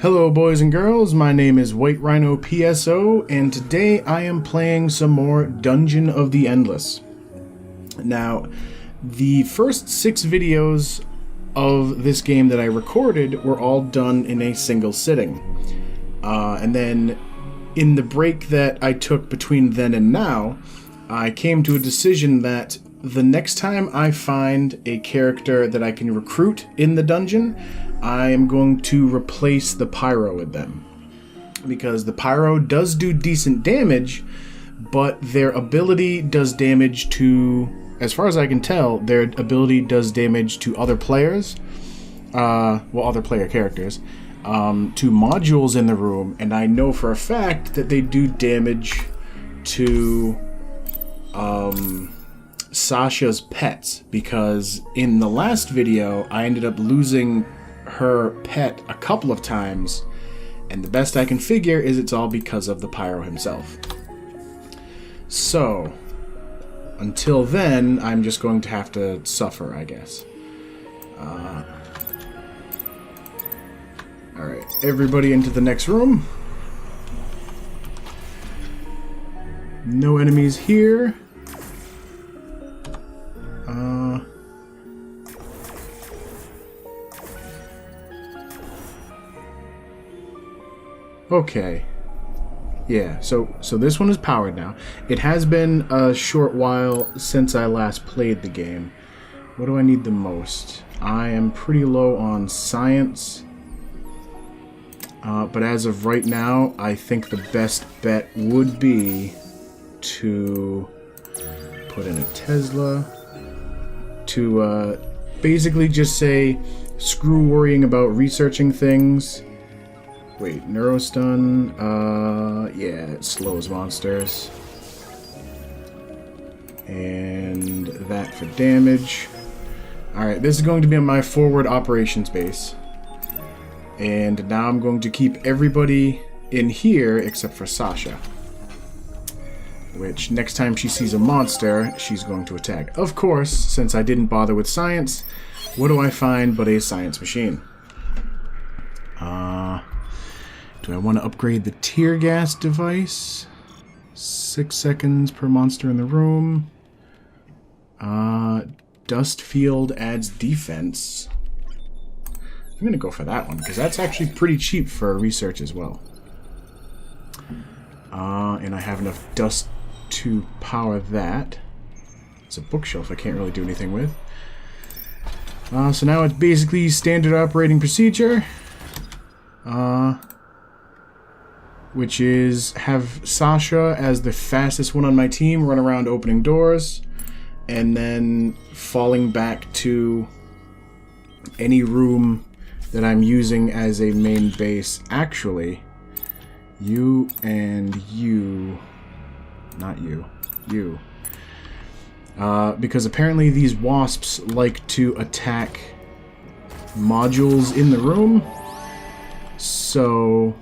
Hello boys and girls, my name is White Rhino PSO, and today I am playing some more Dungeon of the Endless. Now, the first 6 videos of this game that I recorded were all done in a single sitting. And then, in the break that I took between then and now, I came to a decision that the next time I find a character that I can recruit in the dungeon, I am going to replace the pyro with them. Because the pyro does do decent damage, but their ability does damage to, as far as I can tell, their ability does damage to other players, other player characters, to modules in the room, and I know for a fact that they do damage to Sasha's pets, because in the last video I ended up losing her pet a couple of times, and the best I can figure is it's all because of the pyro himself. So, until then, I'm just going to have to suffer, I guess. Alright, everybody into the next room. No enemies here. Okay. Yeah, so this one is powered now. It has been a short while since I last played the game. What do I need the most? I am pretty low on science. But as of right now, I think the best bet would be to put in a Tesla. To basically just say, screw worrying about researching things. Wait, Neurostun, yeah, it slows monsters. And that for damage. Alright, this is going to be on my forward operations base. And now I'm going to keep everybody in here except for Sasha. Which, next time she sees a monster, she's going to attack. Of course, since I didn't bother with science, what do I find but a science machine? Do I want to upgrade the tear gas device? 6 seconds per monster in the room. Dust field adds defense. I'm going to go for that one, because that's actually pretty cheap for research as well. And I have enough dust to power that. It's a bookshelf I can't really do anything with. So now it's basically standard operating procedure. Which is have Sasha as the fastest one on my team run around opening doors, and then falling back to any room that I'm using as a main base. Actually, you and you, not you, you. Because apparently these wasps like to attack modules in the room, so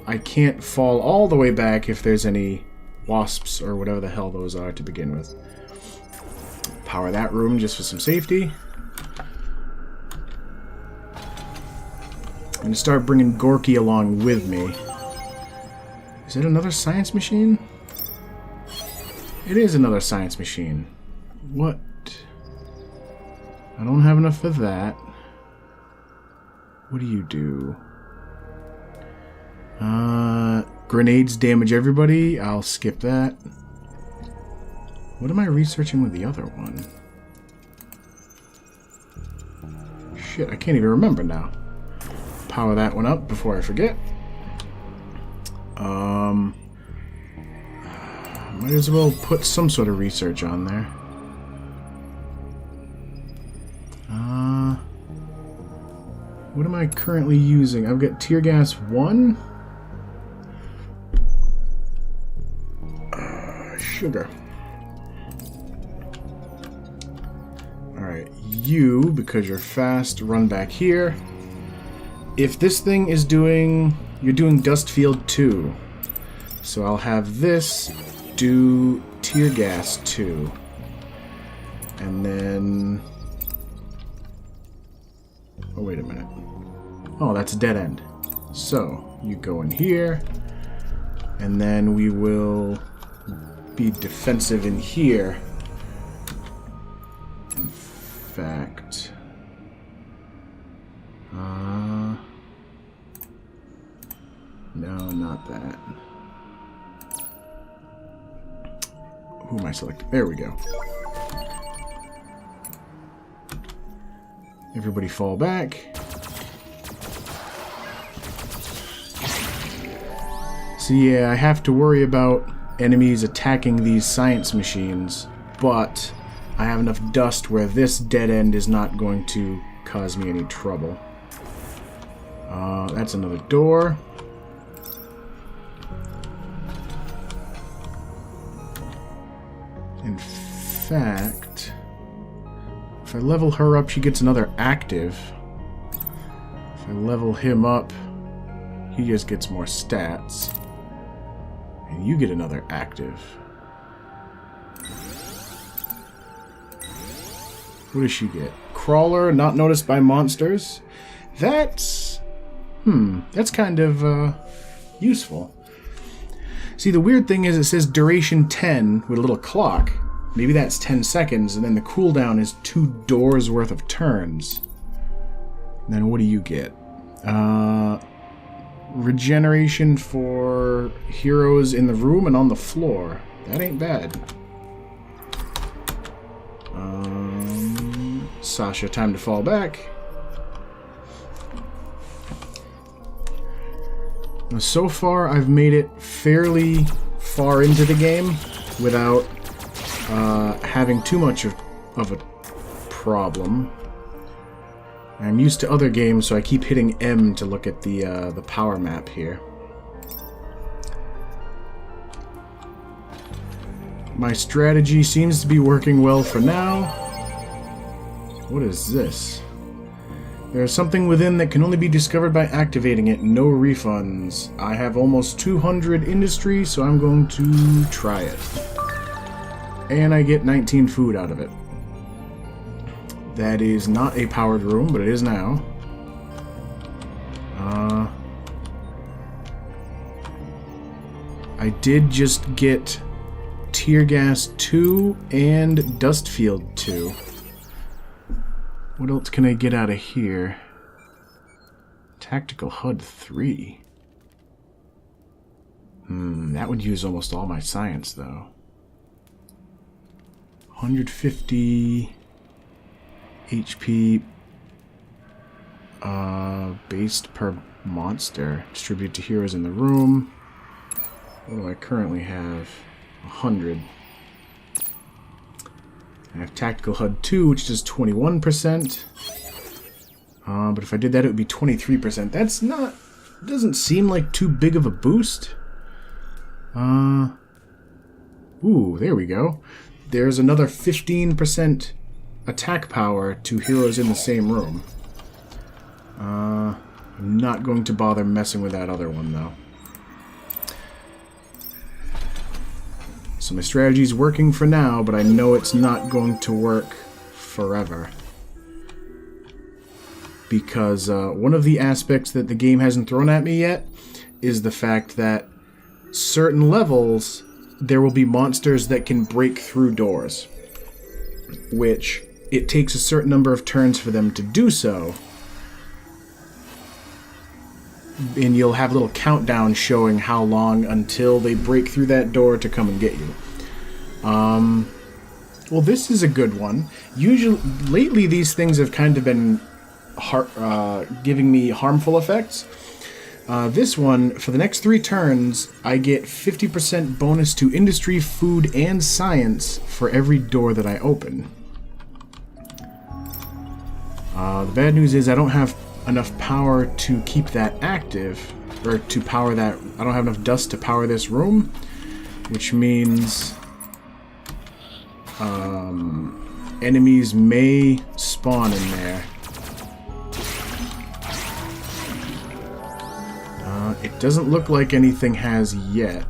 I can't fall all the way back if there's any wasps or whatever the hell those are to begin with. Power that room just for some safety. I'm going to start bringing Gorky along with me. Is it another science machine? It is another science machine. What? I don't have enough for that. What do you do? Grenades damage everybody. I'll skip that. What am I researching with the other one? Shit, I can't even remember now. Power that one up before I forget. Might as well put some sort of research on there. What am I currently using? I've got Tear Gas 1. Sugar. Alright, you, because you're fast, run back here. If this thing is doing... You're doing Dust Field 2. So I'll have this do Tear Gas 2. And then... Oh, wait a minute. Oh, that's a dead end. So, you go in here, and then we will be defensive in here. In fact... no, not that. Who am I selecting? There we go. Everybody fall back. So yeah, I have to worry about enemies attacking these science machines, but I have enough dust where this dead end is not going to cause me any trouble. That's another door. In fact, if I level her up, she gets another active. If I level him up, he just gets more stats. And you get another active. What does she get? Crawler, not noticed by monsters. That's kind of useful. See, the weird thing is it says duration 10 with a little clock. Maybe that's 10 seconds, and then the cooldown is 2 doors worth of turns. And then what do you get? Regeneration for heroes in the room and on the floor. That ain't bad. Sasha, time to fall back. So far, I've made it fairly far into the game without having too much of a problem. I'm used to other games, so I keep hitting M to look at the power map here. My strategy seems to be working well for now. What is this? There's something within that can only be discovered by activating it. No refunds. I have almost 200 industry, so I'm going to try it. And I get 19 food out of it. That is not a powered room, but it is now. I did just get Tear Gas 2 and Dust Field 2. What else can I get out of here? Tactical HUD 3. That would use almost all my science, though. 150 HP based per monster. Distribute to heroes in the room. What do I currently have? 100. I have Tactical HUD 2, which does 21%. But if I did that, it would be 23%. That's not... doesn't seem like too big of a boost. Ooh, there we go. There's another 15% attack power to heroes in the same room. I'm not going to bother messing with that other one, though. So my strategy's working for now, but I know it's not going to work forever. Because one of the aspects that the game hasn't thrown at me yet is the fact that certain levels, there will be monsters that can break through doors. Which, it takes a certain number of turns for them to do so. And you'll have a little countdown showing how long until they break through that door to come and get you. Well, this is a good one. Usually, lately these things have kind of been giving me harmful effects. This one, for the next 3 turns, I get 50% bonus to industry, food, and science for every door that I open. The bad news is I don't have enough power to keep that active, or to power that. I don't have enough dust to power this room, which means enemies may spawn in there. It doesn't look like anything has yet.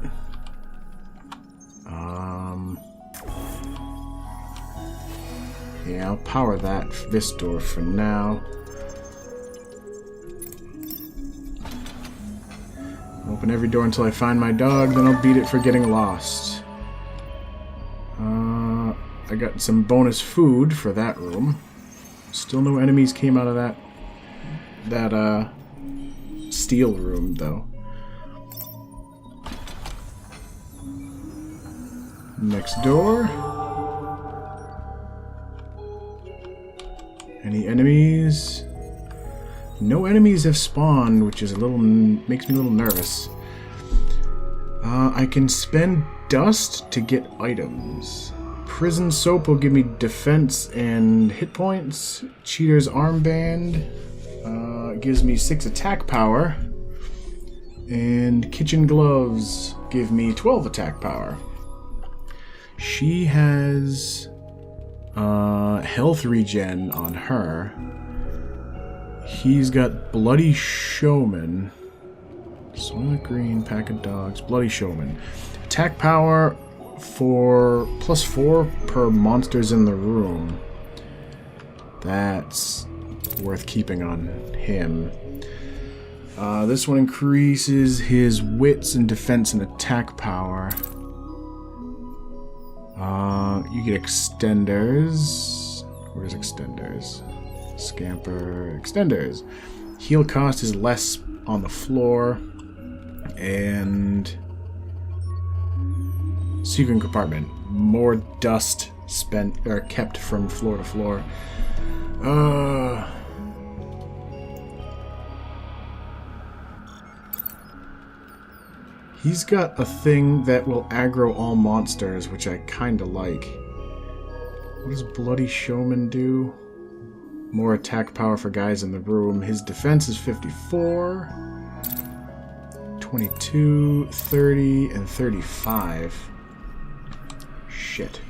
Yeah, I'll power this door for now. Open every door until I find my dog, then I'll beat it for getting lost. I got some bonus food for that room. Still no enemies came out of that steel room, though. Next door. Any enemies? No enemies have spawned, which is makes me a little nervous. I can spend dust to get items. Prison soap will give me defense and hit points. Cheater's armband gives me 6 attack power. And kitchen gloves give me 12 attack power. She has health regen on her. He's got Bloody Showman. Soylent Green, Pack of Dogs, Bloody Showman. Attack power for +4 per monsters in the room. That's worth keeping on him. This one increases his wits and defense and attack power. You get extenders. Where's extenders? Scamper. Extenders. Heal cost is less on the floor. And secret compartment. More dust spent or kept from floor to floor. He's got a thing that will aggro all monsters, which I kinda like. What does Bloody Showman do? More attack power for guys in the room. His defense is 54, 22, 30, and 35. Shit.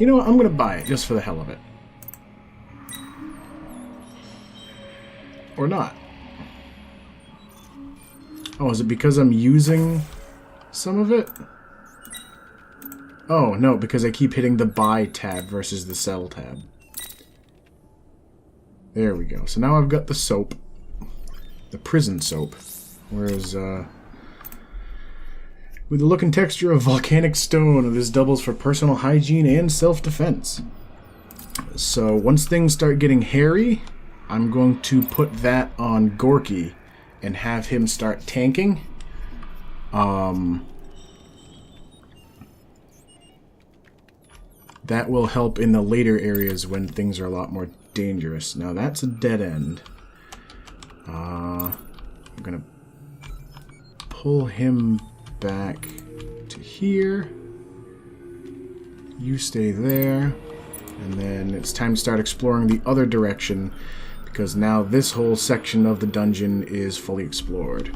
You know what? I'm gonna buy it just for the hell of it. Or not. Oh, is it because I'm using some of it? Oh, no, because I keep hitting the buy tab versus the sell tab. There we go. So now I've got the soap. The prison soap. Whereas, with the look and texture of volcanic stone, this doubles for personal hygiene and self-defense. So once things start getting hairy, I'm going to put that on Gorky and have him start tanking. That will help in the later areas when things are a lot more dangerous. Now that's a dead end. I'm gonna pull him back to here. You stay there. And then it's time to start exploring the other direction, because now this whole section of the dungeon is fully explored.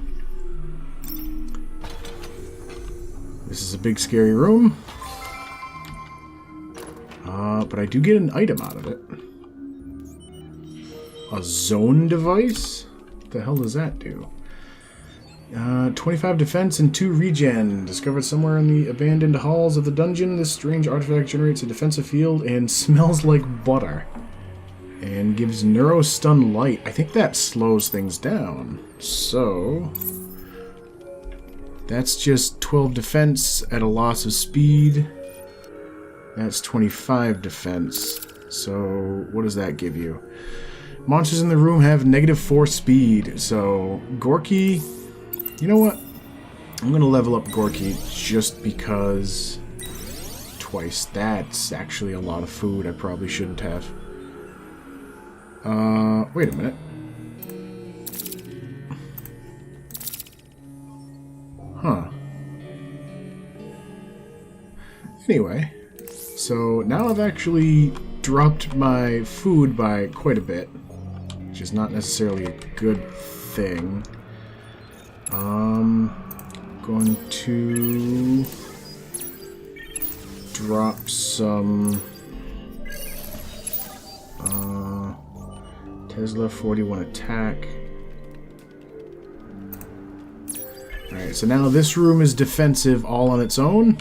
This is a big scary room. But I do get an item out of it. A zone device? What the hell does that do? 25 defense and 2 regen. Discovered somewhere in the abandoned halls of the dungeon. This strange artifact generates a defensive field and smells like butter. And gives neuro-stun light. I think that slows things down. So that's just 12 defense at a loss of speed. That's 25 defense. So what does that give you? Monsters in the room have -4 speed. So Gorky, you know what? I'm gonna level up Gorky just because twice. That's actually a lot of food I probably shouldn't have. Wait a minute. Huh. Anyway, so now I've actually dropped my food by quite a bit, which is not necessarily a good thing. Going to drop some Tesla 41 attack. Alright, so now this room is defensive all on its own.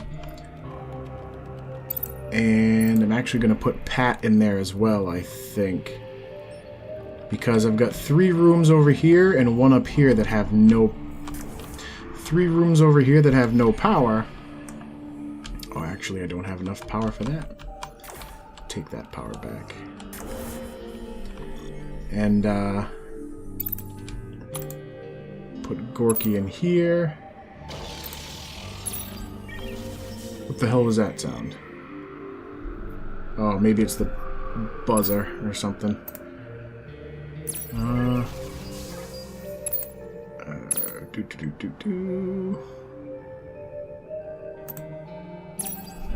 And I'm actually going to put Pat in there as well, I think. Because I've got 3 rooms over here and 1 up here that have no... 3 rooms over here that have no power. Oh, actually, I don't have enough power for that. Take that power back. And, put Gorky in here. What the hell was that sound? Oh, maybe it's the buzzer or something.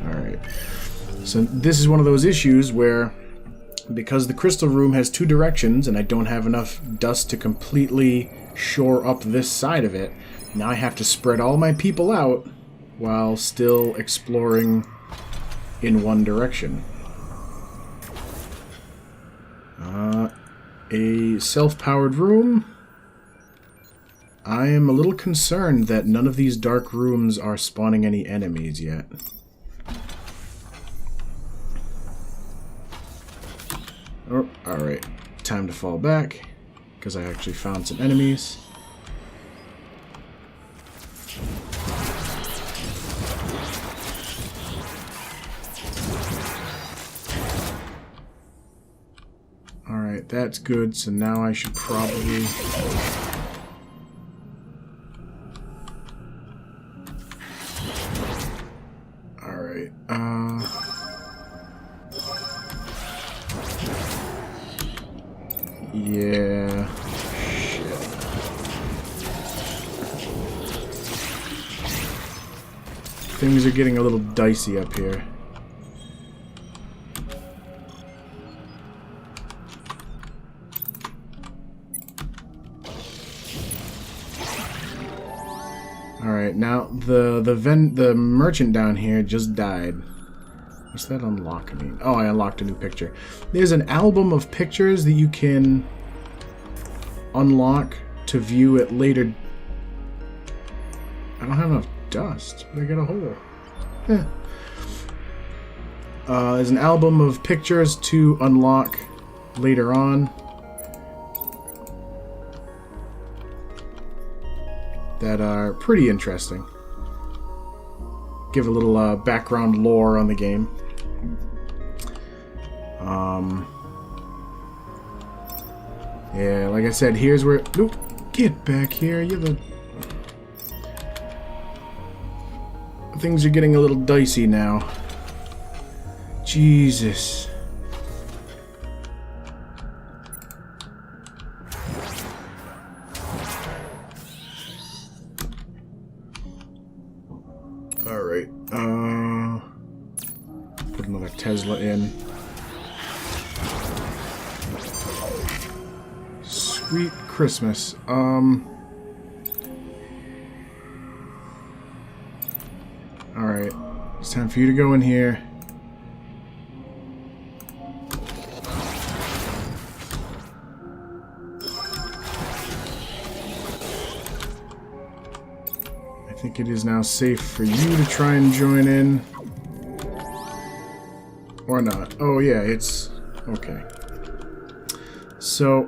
Alright. So this is one of those issues where, because the crystal room has 2 directions and I don't have enough dust to completely shore up this side of it, now I have to spread all my people out while still exploring in one direction. A self-powered room. I am a little concerned that none of these dark rooms are spawning any enemies yet. Oh, alright. Time to fall back, because I actually found some enemies. Alright, that's good, so now I should probably... Alright, yeah... Shit. Things are getting a little dicey up here. Alright, now the merchant down here just died. What's that unlock mean? Oh, I unlocked a new picture. There's an album of pictures that you can unlock to view at later. I don't have enough dust, but I got a hole. Eh. There's an album of pictures to unlock later on. That are pretty interesting. Give a little background lore on the game. Yeah, like I said, here's where... Nope, get back here. You're the... Things are getting a little dicey now. Jesus. Alright, put another Tesla in. Sweet Christmas. Alright, it's time for you to go in here. I think it is now safe for you to try and join in. Or not. Oh yeah, it's... okay. So...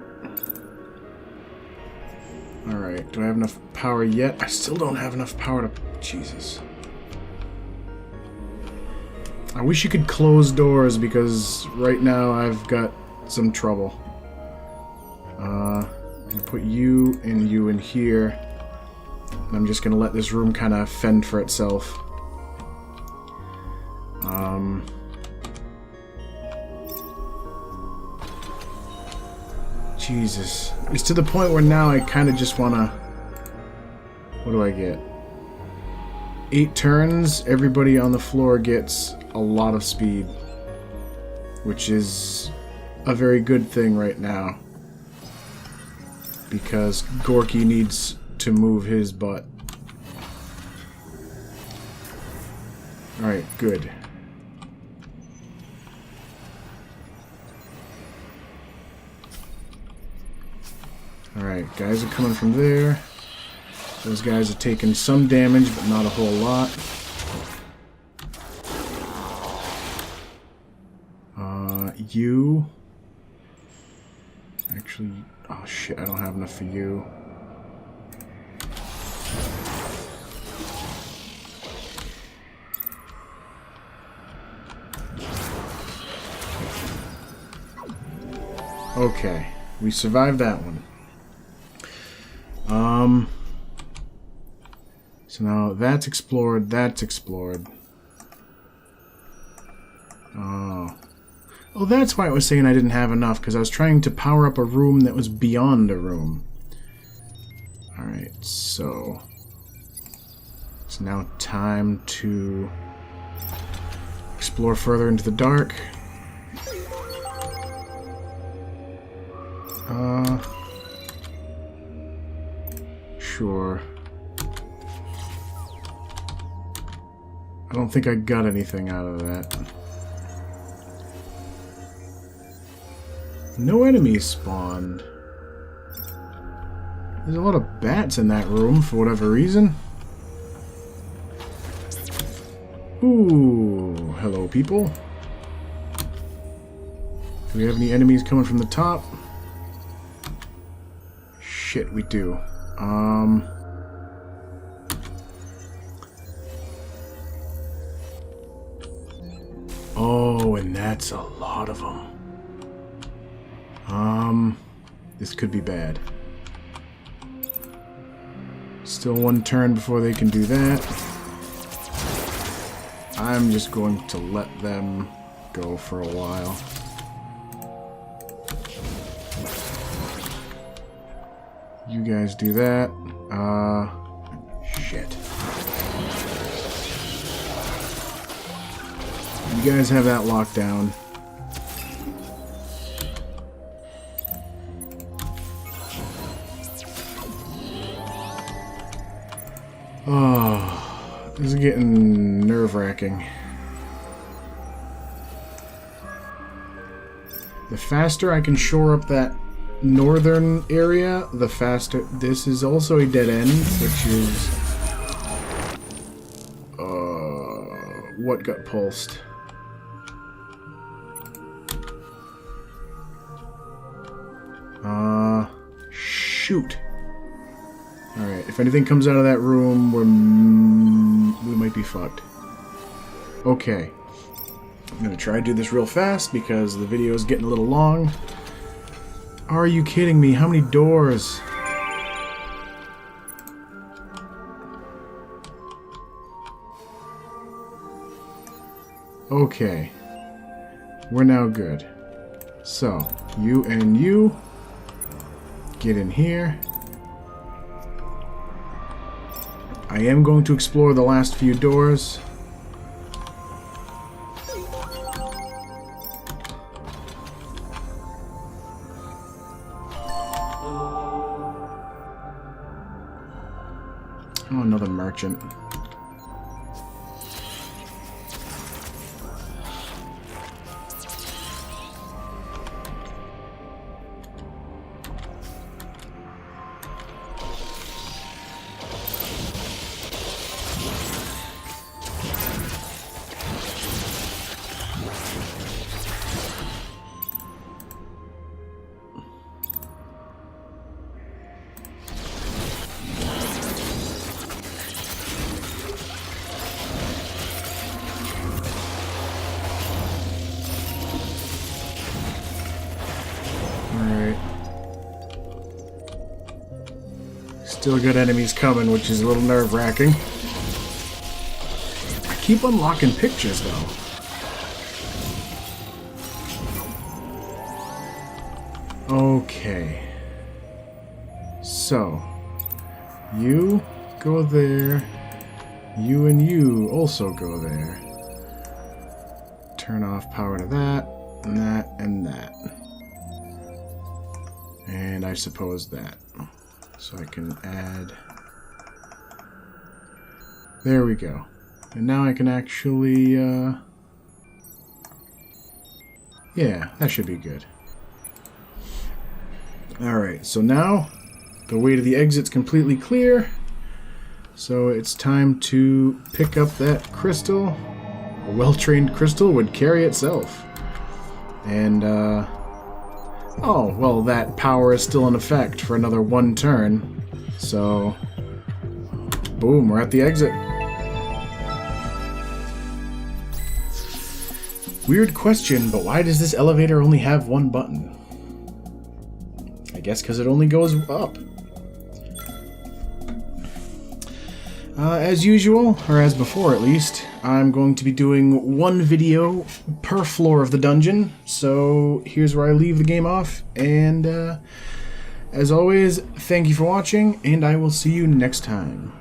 Alright, do I have enough power yet? I still don't have enough power to... Jesus. I wish you could close doors, because right now I've got some trouble. I'm gonna put you in here. And I'm just gonna let this room kind of fend for itself. Jesus. It's to the point where now I kind of just wanna... What do I get? 8 turns, everybody on the floor gets a lot of speed. Which is a very good thing right now. Because Gorky needs to move his butt. Alright, good. Alright, guys are coming from there. Those guys are taking some damage, but not a whole lot. You... Actually... Oh shit, I don't have enough for you. Okay. We survived that one. So now that's explored, that's explored. Oh, that's why it was saying I didn't have enough, because I was trying to power up a room that was beyond a room. Alright, so it's now time to explore further into the dark. Sure. I don't think I got anything out of that. No enemies spawned. There's a lot of bats in that room for whatever reason. Ooh, hello people. Do we have any enemies coming from the top? Shit, we do. Oh, and that's a lot of them. This could be bad. Still one turn before they can do that. I'm just going to let them go for a while. You guys do that. Shit. You guys have that locked down. Oh, this is getting nerve-wracking. The faster I can shore up that northern area, the faster. This is also a dead end, which is what got pulsed. Shoot. Alright, if anything comes out of that room, we might be fucked. Okay. I'm gonna try to do this real fast because the video is getting a little long. Are you kidding me? How many doors? Okay. We're now good. So, you and you get in here. I am going to explore the last few doors. Oh, another merchant. Still got enemies coming, which is a little nerve-wracking. I keep unlocking pictures, though. Okay. So, you go there. You and you also go there. Turn off power to that, and that, and that. And I suppose that. So I can add... There we go. And now I can actually, yeah, that should be good. Alright, so now the way to the exit's completely clear. So it's time to pick up that crystal. A well-trained crystal would carry itself. And, oh, well, that power is still in effect for another one turn. So, boom, we're at the exit. Weird question, but why does this elevator only have one button? guess because it only goes up. As usual, or as before at least, I'm going to be doing one video per floor of the dungeon, so here's where I leave the game off, and as always, thank you for watching, and I will see you next time.